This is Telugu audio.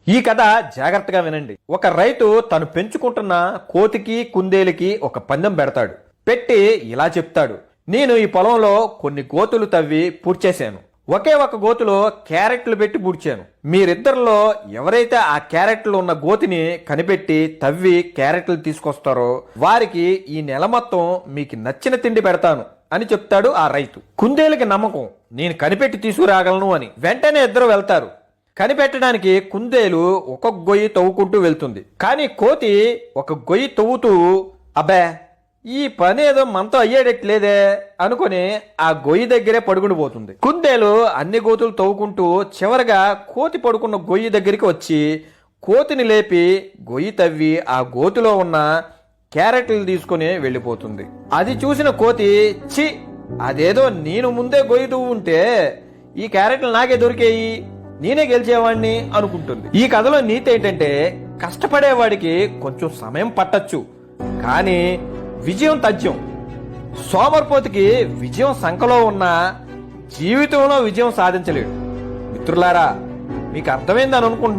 ఈ కథ జాగ్రత్తగా వినండి. ఒక రైతు తను పెంచుకుంటున్న కోతికి కుందేలుకి ఒక పందెం పెడతాడు. పెట్టి ఇలా చెప్తాడు, నేను ఈ పొలంలో కొన్ని గోతులు తవ్వి పూడ్చేశాను. ఒకే ఒక గోతులో క్యారెట్లు పెట్టి పూడ్చాను. మీరిద్దరిలో ఎవరైతే ఆ క్యారెట్లు ఉన్న గోతిని కనిపెట్టి తవ్వి క్యారెట్లు తీసుకొస్తారో వారికి ఈ నెల మొత్తం మీకు నచ్చిన తిండి పెడతాను అని చెప్తాడు ఆ రైతు. కుందేలుకి నమ్మకం, నేను కనిపెట్టి తీసుకురాగలను అని. వెంటనే ఇద్దరు వెళ్తారు. కనిపెట్టడానికి కుందేలు ఒక్కొక్క గొయ్యి తవ్వుకుంటూ వెళ్తుంది. కానీ కోతి ఒక గొయ్యి తవ్వుతూ, అబ్బే ఈ పని ఏదో మనతో అయ్యేటట్లేదే అనుకుని ఆ గొయ్యి దగ్గరే పడుకుని పోతుంది. కుందేలు అన్ని గోతులు తవ్వుకుంటూ చివరగా కోతి పడుకున్న గొయ్యి దగ్గరికి వచ్చి కోతిని లేపి గొయ్యి తవ్వి ఆ గోతులో ఉన్న క్యారెట్లు తీసుకుని వెళ్ళిపోతుంది. అది చూసిన కోతి, చి అదేదో నేను ముందే గొయ్యి తవ్వు ఉంటే ఈ క్యారెట్లు నాకే దొరికేయి, నేనే గెలిచేవాడిని అనుకుంటుంది. ఈ కథలో నీతి ఏంటంటే, కష్టపడేవాడికి కొంచెం సమయం పట్టచ్చు, కానీ విజయం తథ్యం. సోమరిపోతుకి విజయం సంకలో ఉన్న జీవితంలో విజయం సాధించలేడు. మిత్రులారా, మీకు అర్థమైందని అనుకుంటున్నాను.